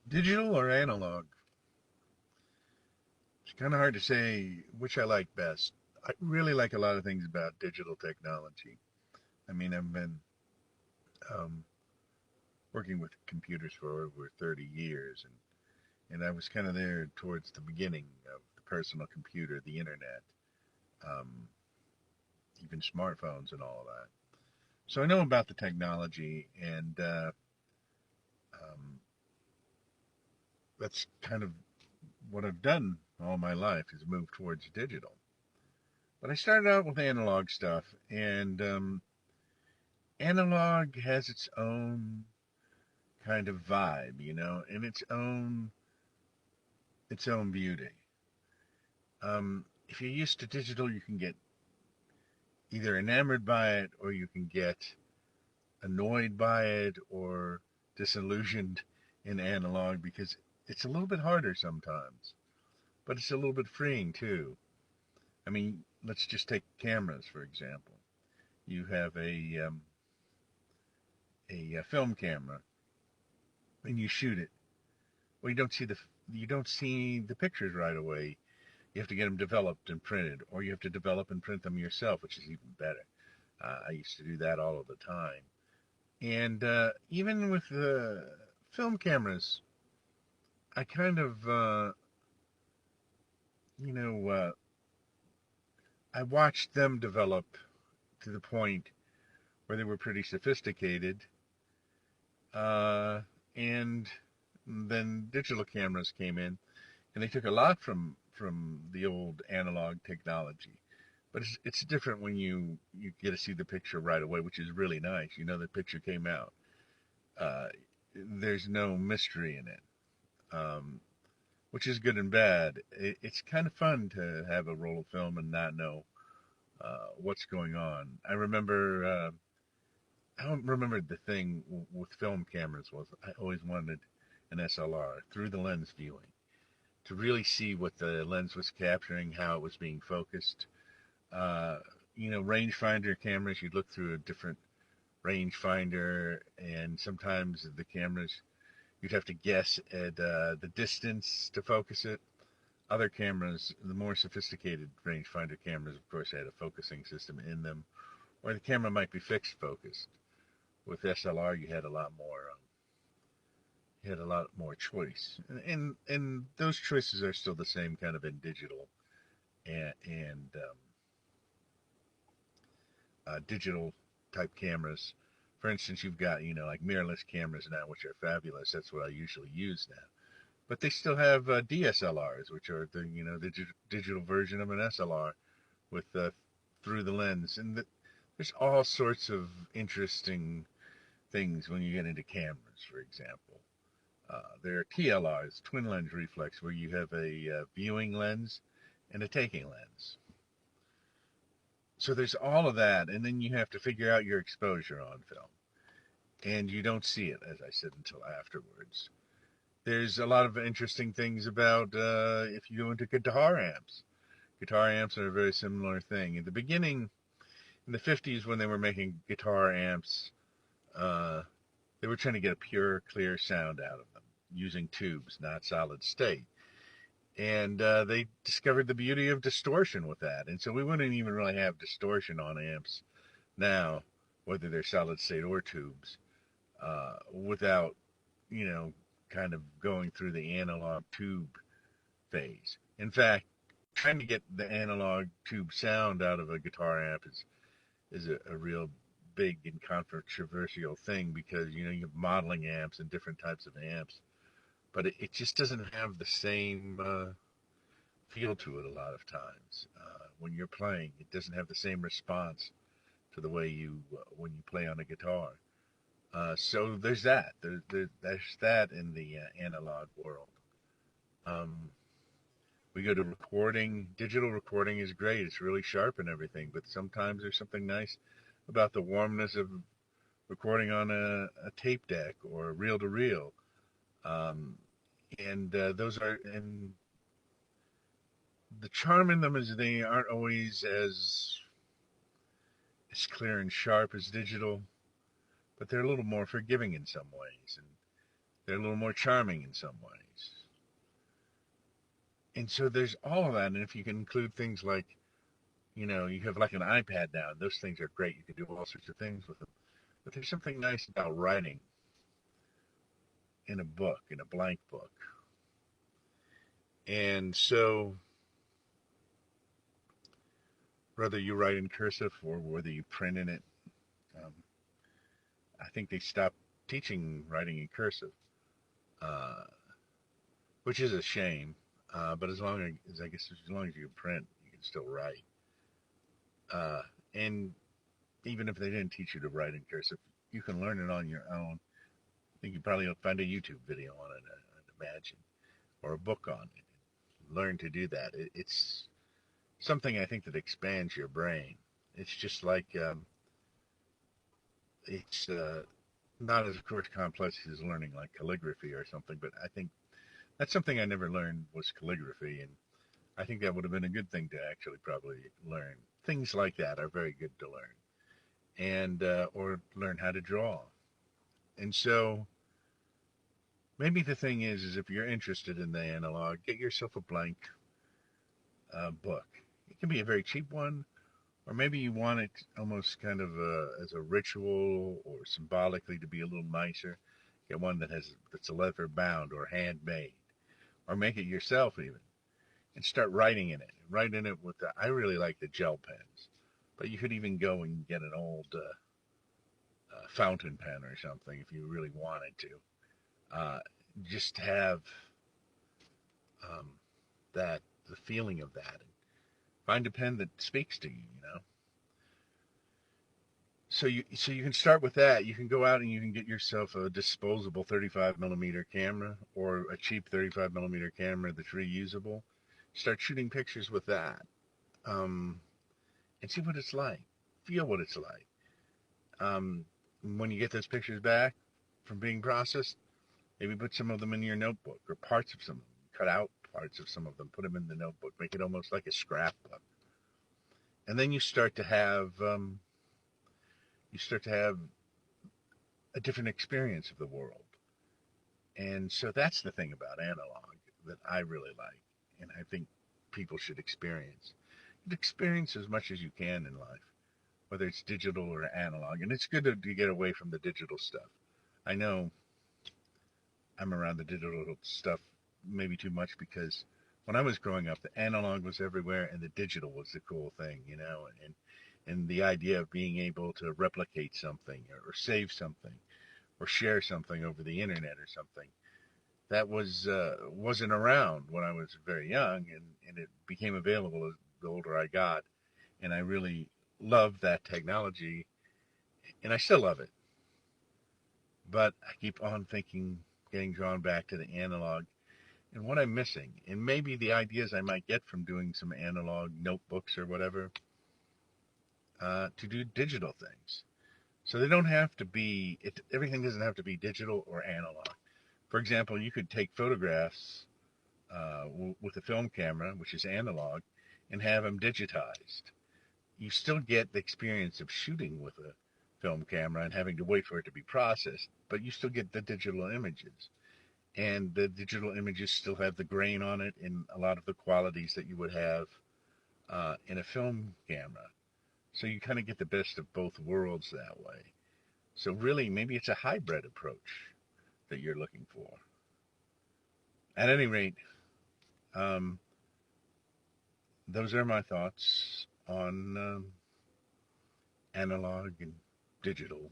Digital or analog? It's kind of hard to say which I like best. I really like a lot of things about digital technology. I mean, I've been um, working with computers for over 30 years, and I was kind of there towards the beginning of the personal computer, the internet, um, even smartphones and all of that. So I know about the technology, and um, that's kind of what I've done all my life is move towards digital. But I started out with analog stuff, and analog has its own kind of vibe, and its own beauty. If you're used to digital, you can get either enamored by it, or you can get annoyed by it, or disillusioned in analog because it's a little bit harder sometimes, but it's a little bit freeing too. I mean, let's just take cameras for example. You have a film camera and you shoot it. Well, you don't see the pictures right away. You have to get them developed and printed, or you have to develop and print them yourself, which is even better. I used to do that all of the time. And even with the film cameras, I kind of, you know, uh, I watched them develop to the point where they were pretty sophisticated. Uh, and then digital cameras came in, and they took a lot from the old analog technology. But it's different when you get to see the picture right away, which is really nice. You know the picture came out. Uh, there's no mystery in it, which is good and bad. It's kind of fun to have a roll of film and not know what's going on. I don't remember the thing with film cameras was I always wanted an SLR through the lens viewing to really see what the lens was capturing, how it was being focused. Uh, rangefinder cameras, you'd look through a different rangefinder, and sometimes the cameras you'd have to guess at the distance to focus it. Other cameras, the more sophisticated rangefinder cameras, of course, had a focusing system in them, or the camera might be fixed focused. With SLR, you had a lot more choice, and those choices are still the same kind of in digital and digital type cameras. For instance, you've got like mirrorless cameras now, which are fabulous. That's what I usually use now. But they still have DSLRs, which are the digital version of an SLR with through the lens, and there's all sorts of interesting things when you get into cameras. For example, there are TLRs, twin lens reflex, where you have a viewing lens and a taking lens. So there's all of that, and then you have to figure out your exposure on film, and you don't see it, as I said, until afterwards. There's a lot of interesting things about if you go into guitar amps. Guitar amps are a very similar thing. In the beginning, in the 50s, when they were making guitar amps, uh, they were trying to get a pure, clear sound out of them using tubes, not solid state. And they discovered the beauty of distortion with that. And so we wouldn't even really have distortion on amps now, whether they're solid state or tubes, without, you know, kind of going through the analog tube phase. In fact, trying to get the analog tube sound out of a guitar amp is a real big and controversial thing because you have modeling amps and different types of amps, but it just doesn't have the same feel to it a lot of times. When you're playing, it doesn't have the same response to the way you when you play on a guitar. So there's that. There's that in the analog world. Um, we go to recording. Digital recording is great. It's really sharp and everything, but sometimes there's something nice about the warmness of recording on a tape deck or reel to reel. Um, and those are and the charm in them is they aren't always as clear and sharp as digital, but they're a little more forgiving in some ways. They're a little more charming in some ways. And so there's all of that. And if you can include things like, you have like an iPad now, and those things are great. You can do all sorts of things with them. But there's something nice about writing in a book, in a blank book. And so whether you write in cursive or whether you print in it, um, I think they stopped teaching writing in cursive, uh, which is a shame. But as long as I guess as long as you print, you can still write. And even if they didn't teach you to write in cursive, you can learn it on your own. I think you probably find a YouTube video on it, I'd imagine, or a book on it. Learn to do that. It's something I think that expands your brain. It's just like it's not as of course complex as learning like calligraphy or something, but I think that's something I never learned was calligraphy, and I think that would have been a good thing to actually probably learn. Things like that are very good to learn, and or learn how to draw. And so maybe the thing is if you're interested in the analog, get yourself a blank book. It can be a very cheap one, or maybe you want it almost kind of as a ritual or symbolically to be a little nicer. Get one that's a leather bound or handmade, or make it yourself even, and start writing in it. Write in it with I really like the gel pens, but you could even go and get an old fountain pen or something if you really wanted to. Uh, just have um, that the feeling of that. And find a pen that speaks to you. So you can start with that. You can go out and you can get yourself a disposable 35 millimeter camera or a cheap 35 millimeter camera that's reusable. Start shooting pictures with that, um, and see what it's like. Feel what it's like. Um, when you get those pictures back from being processed, maybe put some of them in your notebook or parts of some of them. Cut out parts of some of them, put them in the notebook, make it almost like a scrapbook, and then you start to have a different experience of the world. And so that's the thing about analog that I really like, and I think people should experience. Experience as much as you can in life, whether it's digital or analog. And it's good to get away from the digital stuff. I know I'm around the digital stuff maybe too much because when I was growing up, the analog was everywhere and the digital was the cool thing, and the idea of being able to replicate something or save something or share something over the internet or something that wasn't around when I was very young, and it became available as the older I got, and I really loved that technology, and I still love it. But I keep on thinking, getting drawn back to the analog and what I'm missing, and maybe the ideas I might get from doing some analog notebooks or whatever to do digital things. So they don't have to be. Everything doesn't have to be digital or analog. For example, you could take photographs with a film camera, which is analog, and have them digitized. You still get the experience of shooting with a film camera and having to wait for it to be processed, but you still get the digital images. And the digital images still have the grain on it and a lot of the qualities that you would have in a film camera. So you kind of get the best of both worlds that way. So really, maybe it's a hybrid approach that you're looking for. At any rate, um, those are my thoughts on analog and digital.